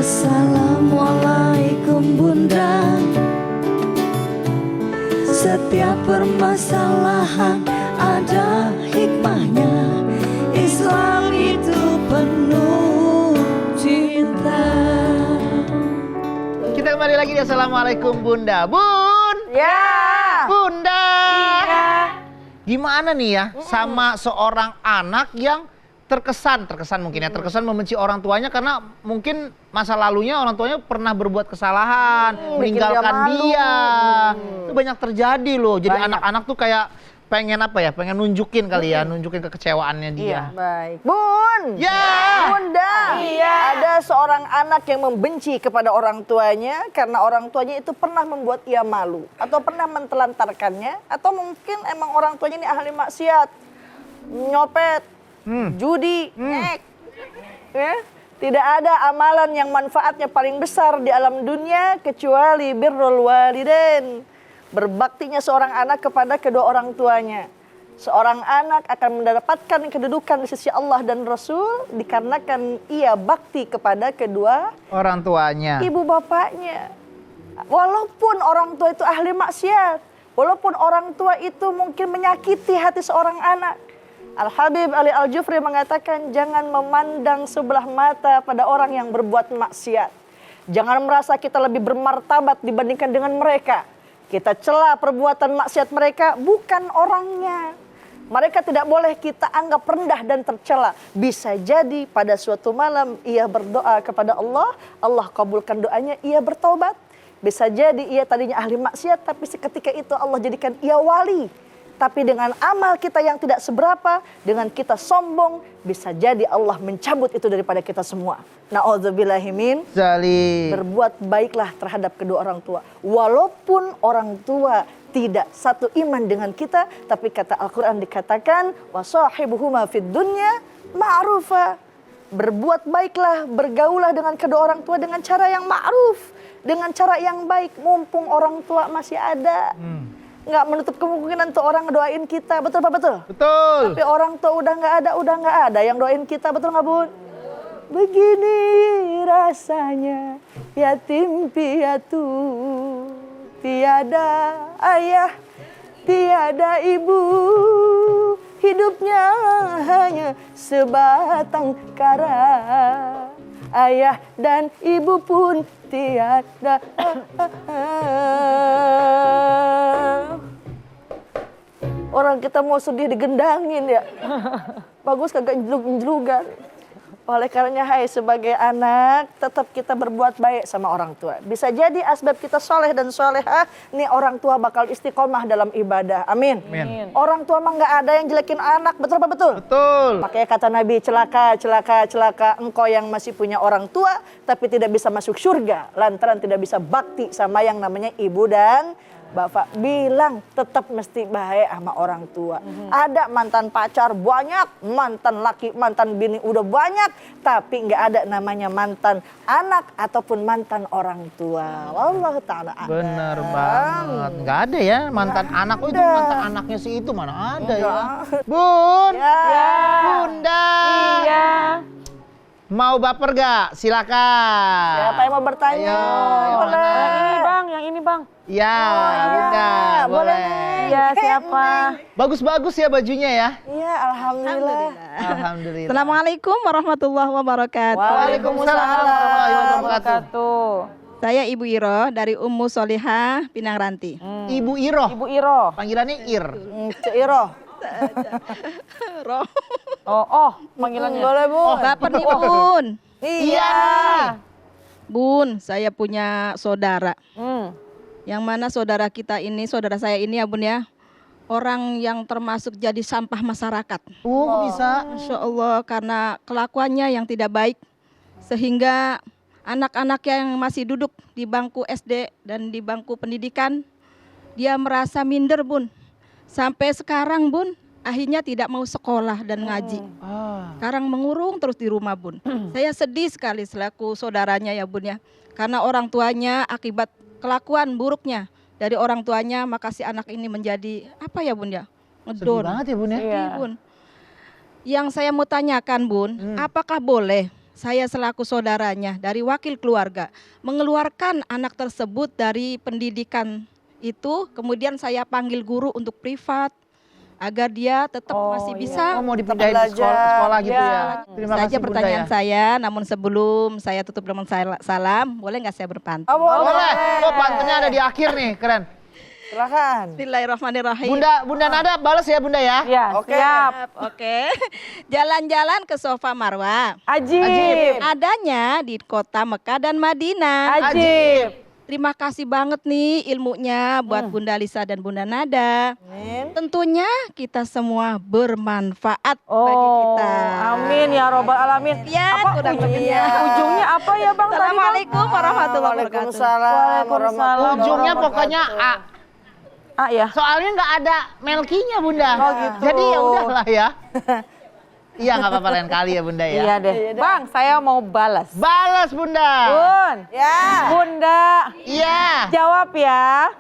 Assalamualaikum Bunda. Setiap permasalahan ada hikmahnya. Islam itu penuh cinta. Kita kembali lagi di Assalamualaikum Bunda. Bun! Ya. Bunda! Iya. Gimana nih ya sama seorang anak yang terkesan mungkin ya, terkesan membenci orang tuanya karena mungkin masa lalunya orang tuanya pernah berbuat kesalahan, meninggalkan dia. Itu banyak terjadi loh. Jadi anak-anak tuh kayak pengen apa ya, pengen nunjukin kali ya, nunjukin kekecewaannya dia. Baik. Bun! Ya! Bunda! Iya. Ada seorang anak yang membenci kepada orang tuanya karena orang tuanya itu pernah membuat ia malu. Atau pernah mentelantarkannya. Atau mungkin emang orang tuanya ini ahli maksiat. Nyopet, judi, ngek. Ya? Tidak ada amalan yang manfaatnya paling besar di alam dunia kecuali birrul walidain. Berbaktinya seorang anak kepada kedua orang tuanya. Seorang anak akan mendapatkan kedudukan di sisi Allah dan Rasul dikarenakan ia bakti kepada kedua Orang tuanya. ibu bapaknya. Walaupun orang tua itu ahli maksiat, walaupun orang tua itu mungkin menyakiti hati seorang anak. Al-Habib Ali Al-Jufri mengatakan jangan memandang sebelah mata pada orang yang berbuat maksiat. Jangan merasa kita lebih bermartabat dibandingkan dengan mereka. Kita cela perbuatan maksiat mereka, bukan orangnya. Mereka tidak boleh kita anggap rendah dan tercela. Bisa jadi pada suatu malam ia berdoa kepada Allah, Allah kabulkan doanya, ia bertobat. Bisa jadi ia tadinya ahli maksiat, tapi seketika itu Allah jadikan ia wali. Tapi dengan amal kita yang tidak seberapa, dengan kita sombong, bisa jadi Allah mencabut itu daripada kita semua. Na'udzubillahimin. Berbuat baiklah terhadap kedua orang tua. Walaupun orang tua tidak satu iman dengan kita, tapi kata Al-Quran dikatakan, wasahibuhuma fid dunya ma'rufa. Berbuat baiklah, bergaulah dengan kedua orang tua dengan cara yang ma'ruf. Dengan cara yang baik, mumpung orang tua masih ada. Nggak menutup kemungkinan tuh orang ngedoain kita, betul Pak? Betul? Betul. Tapi orang tua udah nggak ada yang doain kita, betul nggak Bun? Begini rasanya yatim piatu, tiada ayah, tiada ibu, hidupnya hanya sebatang kara. Ayah dan ibu pun tiada. Orang kita mau sedih digendangin ya. Bagus kagak jelug-jelugan. Oleh karenanya hai sebagai anak tetap kita berbuat baik sama orang tua. Bisa jadi asbab kita soleh dan solehah, nih orang tua bakal istiqomah dalam ibadah. Amin. Amin. Orang tua mah nggak ada yang jelekin anak, betul apa betul? Betul. Makanya kata Nabi, celaka engkau yang masih punya orang tua tapi tidak bisa masuk surga lantaran tidak bisa bakti sama yang namanya ibu dan bapak. Bilang tetap mesti baik sama orang tua. Ada mantan pacar banyak, mantan laki, mantan bini udah banyak, tapi nggak ada namanya mantan anak ataupun mantan orang tua. Wallahu ta'ala a'lam. Bener banget. Nggak ada ya mantan anak. Oh itu mantan anaknya si itu mana ada ya. Bun. Ya. Bunda. Iya. Mau baper gak? Silakan. Siapa yang mau bertanya? Ayo, Boleh. Yang ini bang. Ya, Bunda. boleh. Iya siapa? Bagus-bagus ya bajunya ya. Iya, alhamdulillah. Alhamdulillah. Assalamualaikum warahmatullahi wabarakatuh. Waalaikumsalam warahmatullahi wabarakatuh. Saya Ibu Iro dari Ummu Solihah Pinang Ranti. Ibu Iro. Ibu Iro. Panggilannya Ir. Cik Iro. Roh. Oh, panggilannya. Boleh Bu. Baper nih Bun. Iya. Bun, saya punya saudara. Hmm. Yang mana saudara kita ini, saudara saya ini ya Bun ya, orang yang termasuk jadi sampah masyarakat. Kok bisa? Masya Allah, karena kelakuannya yang tidak baik. Sehingga anak-anak yang masih duduk di bangku SD dan di bangku pendidikan, dia merasa minder Bun. Sampai sekarang Bun, akhirnya tidak mau sekolah dan ngaji. Sekarang mengurung terus di rumah Bun. Saya sedih sekali selaku saudaranya ya Bun ya. Karena orang tuanya akibat kelakuan buruknya dari orang tuanya, maka si anak ini menjadi apa ya Bun ya? Sedih banget ya Bun ya. Iya. Bun. Yang saya mau tanyakan Bun, apakah boleh saya selaku saudaranya dari wakil keluarga mengeluarkan anak tersebut dari pendidikan itu, kemudian saya panggil guru untuk privat agar dia tetap masih bisa Oh, mau dipindahin ke sekolah gitu ya. Terima saja kasih Bunda pertanyaan ya. saya. Namun sebelum saya tutup dengan salam, boleh nggak saya berpantun? Boleh. Oh, pantunnya ada di akhir nih, keren. Silakan. Bismillahirrahmanirrahim. Bunda Nada balas ya Bunda ya. Iya, Oke. siap. Oke. Jalan-jalan ke Sofa Marwa. Ajib. Adanya di kota Mekah dan Madinah. Ajib. Terima kasih banget nih ilmunya buat Bunda Lisa dan Bunda Nada. Amin. Tentunya kita semua bermanfaat bagi kita. Amin ya robbal alamin. Ya, kurang lebihnya. Ujungnya apa ya Bang? tadi, Bang? Assalamualaikum warahmatullahi wabarakatuh. Waalaikumsalam. Waalaikumsalam. Ujungnya pokoknya A. Ah ya. Soalnya nggak ada Melkinya Bunda. Oh, gitu. Jadi ya udahlah ya. Iya nggak apa-apa lain kali ya Bunda ya. Iya deh. Bang, saya mau balas. Balas Bunda. Bun. Ya. Bunda. Iya. Jawab ya.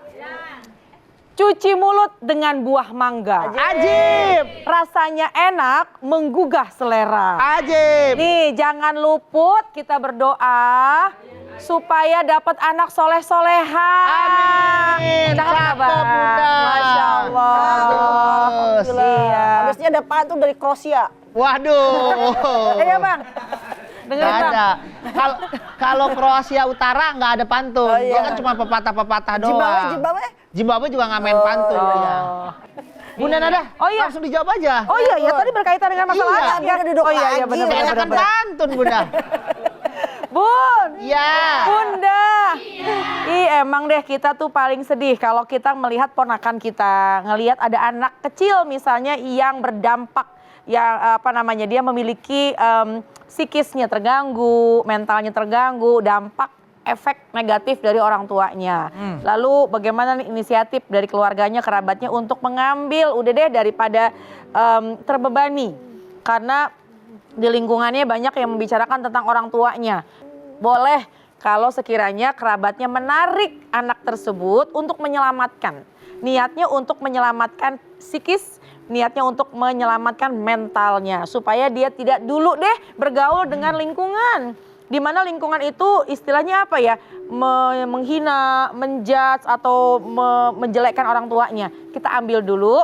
Cuci mulut dengan buah mangga. Ajib. Rasanya enak, menggugah selera. Ajib. Nih, jangan luput kita berdoa supaya dapat anak soleh-soleha. Amin. Cakep nggak, Bang? Cakep, Bunda. Masya Allah. Bagus. Iya. Habisnya ada pantun dari Kroasia. Waduh. Iya Bang. Dengerin Nggak Bang. ada. Kalau Kroasia Utara nggak ada pantun. Oh, iya. Dia kan cuma pepatah-pepatah doang. Zimbabwe. Zimbabwe juga nggak main pantun. Iya. Bunda Nada, Oh, iya. langsung dijawab aja. Oh iya, ya tadi berkaitan dengan masalah Iya. anak ya. Biar duduk Oh iya, iya lagi. benar-benar. Enakan pantun Bunda. Bun. Iya. Bunda. Ih, emang deh kita tuh paling sedih kalau kita melihat ponakan kita, ngelihat ada anak kecil misalnya yang berdampak yang dia memiliki psikisnya terganggu, mentalnya terganggu, dampak efek negatif dari orang tuanya. Lalu bagaimana nih inisiatif dari keluarganya, kerabatnya untuk mengambil udah deh daripada terbebani. Karena di lingkungannya banyak yang membicarakan tentang orang tuanya. Boleh kalau sekiranya kerabatnya menarik anak tersebut untuk menyelamatkan. Niatnya untuk menyelamatkan psikis, niatnya untuk menyelamatkan mentalnya. Supaya dia tidak dulu deh bergaul dengan lingkungan. Di mana lingkungan itu istilahnya apa ya? Menghina, menjudge atau menjelekkan orang tuanya. Kita ambil dulu.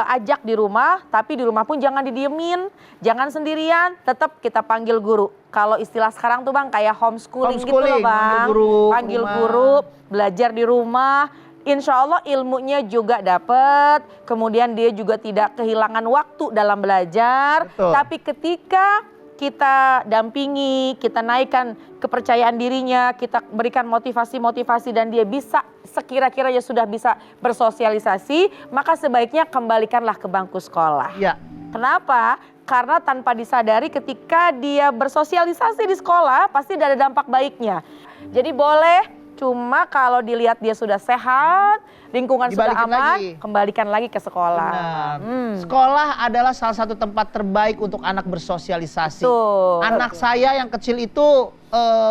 Ajak di rumah, tapi di rumah pun jangan didiemin, jangan sendirian, tetap kita panggil guru. Kalau istilah sekarang tuh Bang kayak homeschooling gitu loh Bang. Panggil guru, belajar di rumah. Insya Allah ilmunya juga dapat, kemudian dia juga tidak kehilangan waktu dalam belajar. Betul. Tapi ketika kita dampingi, kita naikkan kepercayaan dirinya, kita berikan motivasi-motivasi dan dia bisa sekira-kiranya sudah bisa bersosialisasi, maka sebaiknya kembalikanlah ke bangku sekolah. Iya. Kenapa? Karena tanpa disadari ketika dia bersosialisasi di sekolah pasti ada dampak baiknya. Jadi boleh, cuma kalau dilihat dia sudah sehat, lingkungan sudah Dibalikin aman, lagi. kembalikan lagi ke sekolah. Benar. Sekolah adalah salah satu tempat terbaik untuk anak bersosialisasi. Betul. Anak saya yang kecil itu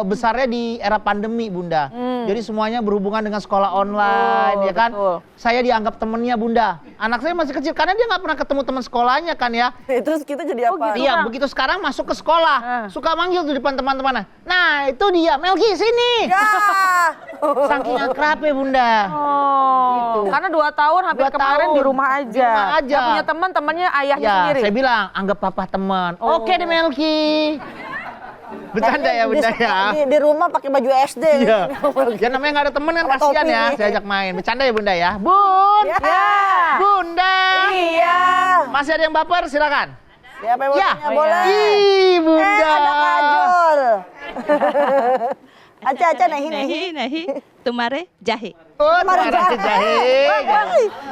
besarnya di era pandemi Bunda. Jadi semuanya berhubungan dengan sekolah online, Betul, ya kan? betul. Saya dianggap temennya Bunda. Anak saya masih kecil karena dia nggak pernah ketemu teman sekolahnya kan ya. Terus kita jadi apa? Iya, begitu sekarang masuk ke sekolah, suka manggil tuh depan teman-temannya. Nah, itu dia, Melki sini. Ya. Saking akrabnya Bunda. Oh, karena 2 tahun hampir 2 kemarin tahun. di rumah aja. Di rumah aja. Nggak punya teman, temannya ayahnya Ya, sendiri. saya bilang anggap papa teman. Oke deh Melki. Bercanda ya Bunda ya. Di rumah pakai baju SD. Iya. Ya namanya nggak ada temen kan Pakai kasihan topi ya. nih. Saya ajak main. Bercanda ya Bunda ya. Bun. Ya. Bunda. Iya. Masih ada yang baper silakan. Siapa yang mau Ya. tanya? Boleh. Ih, Bunda. Ada kajol. Aca Nahi, tumare jahe. Oh, Kemarin marah si jahe.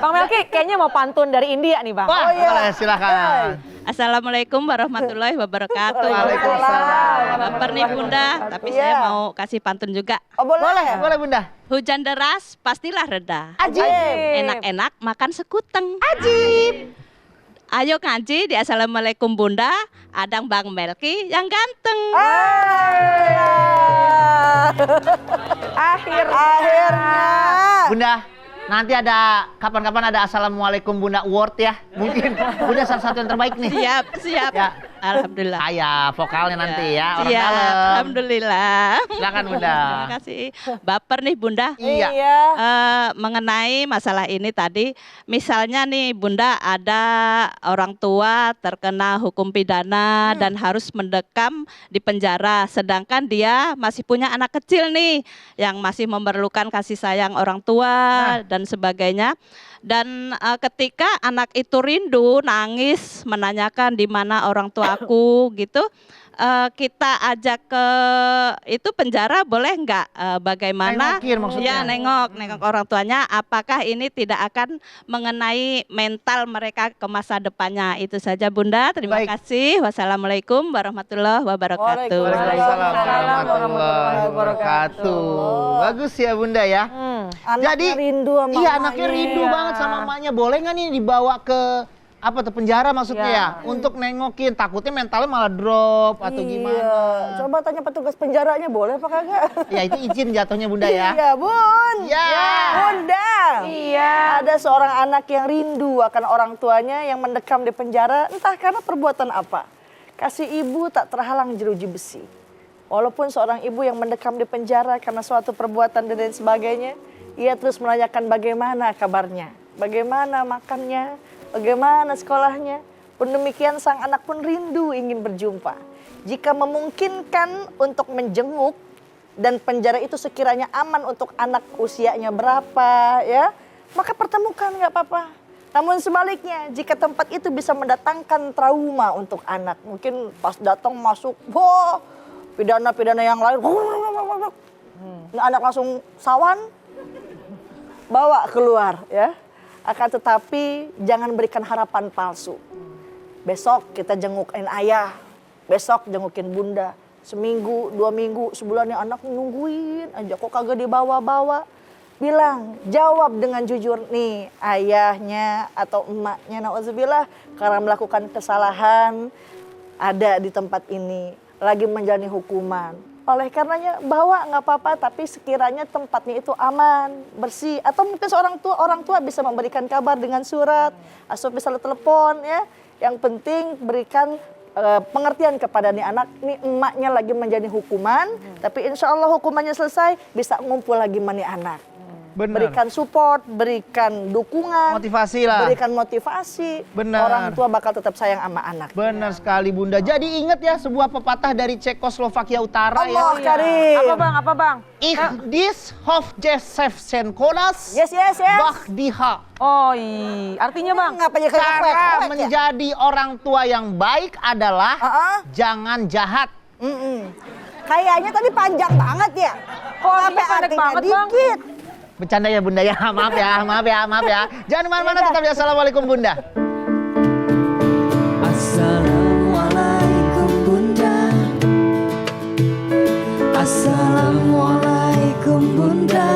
Bang Melki kayaknya mau pantun dari India nih Bang. Wah, iya. boleh silakan. Assalamualaikum warahmatullahi wabarakatuh. Waalaikumsalam. Baper nih Bunda, tapi Iya. saya mau kasih pantun juga. Oh boleh. Boleh Bunda. Hujan deras pastilah reda. Ajib. Enak-enak makan sekuteng. Ajib. Ayo ngaji di Assalamualaikum Bunda, adang Bang Melki yang ganteng. Akhirnya. Bunda, nanti ada kapan-kapan ada Assalamualaikum Bunda Award ya. Mungkin Bunda salah satu yang terbaik nih. Siap, siap. Ya, Alhamdulillah. Saya vokalnya nanti ya, orang Iya, dalam. alhamdulillah. Silakan Bunda. Terima kasih. Baper nih Bunda. Iya. Mengenai masalah ini tadi, misalnya nih Bunda ada orang tua terkena hukum pidana dan harus mendekam di penjara, sedangkan dia masih punya anak kecil nih yang masih memerlukan kasih sayang orang tua dan sebagainya. Dan ketika anak itu rindu, nangis, menanyakan di mana orang tuaku gitu, kita ajak ke itu penjara boleh nggak? Bagaimana? Nengokin maksudnya. Ya nengok orang tuanya. Apakah ini tidak akan mengenai mental mereka ke masa depannya? Itu saja Bunda. Terima Baik. kasih. Wassalamualaikum warahmatullahi wabarakatuh. Waalaikumsalam warahmatullahi wabarakatuh. Bagus ya Bunda ya. Anaknya rindu sama iya emaknya. anaknya rindu banget sama emaknya. Boleh nggak nih dibawa ke apa tuh penjara maksudnya ya? Untuk nengokin, takutnya mentalnya malah drop atau gimana? Iya. Coba tanya petugas penjaranya boleh apa kagak? Ya itu izin jatuhnya Bunda ya. Iya Bun. Ya. Bunda. Iya. Ada seorang anak yang rindu akan orang tuanya yang mendekam di penjara entah karena perbuatan apa. Kasih ibu tak terhalang jeruji besi. Walaupun seorang ibu yang mendekam di penjara karena suatu perbuatan dan lain sebagainya, ia terus menanyakan bagaimana kabarnya, bagaimana makannya, bagaimana sekolahnya. Pun demikian sang anak pun rindu ingin berjumpa. Jika memungkinkan untuk menjenguk dan penjara itu sekiranya aman untuk anak usianya berapa ya, maka pertemukan nggak apa-apa. Namun sebaliknya, jika tempat itu bisa mendatangkan trauma untuk anak, mungkin pas datang masuk, wah, pidana-pidana yang lain, anak langsung sawan, bawa keluar ya. Akan tetapi jangan berikan harapan palsu. Besok kita jengukin ayah, besok jengukin bunda. Seminggu, 2 minggu, sebulan yang anak nungguin aja kok kagak dibawa-bawa. Bilang, jawab dengan jujur nih ayahnya atau emaknya nauzubillah karena melakukan kesalahan ada di tempat ini lagi menjalani hukuman. Oleh karenanya bawa nggak apa-apa tapi sekiranya tempatnya itu aman, bersih atau mungkin seorang orang tua bisa memberikan kabar dengan surat atau bisa telepon ya. Yang penting berikan pengertian kepada nih anak, nih emaknya lagi menjalani hukuman, tapi insya Allah hukumannya selesai bisa ngumpul lagi sama nih anak. Benar. Berikan support, berikan dukungan, Motivasi lah. berikan motivasi. Benar. Orang tua bakal tetap sayang sama anak. Benar sekali Bunda. Jadi ingat ya sebuah pepatah dari Cekoslovakia Utara Allah ya. Karim. Apa bang? Ich dies hof Josefsen Konas Yes. Bach diha. Oh iya. Artinya bang? Ngapain Cara menjadi orang tua yang baik adalah jangan jahat. Kayaknya tadi panjang banget ya. Kok Sampai pendek artinya banget, Bang? dikit. Bercanda ya Bunda ya. Maaf ya. Jangan kemana-mana, tetap ya. Assalamualaikum Bunda. Assalamualaikum Bunda. Assalamualaikum Bunda.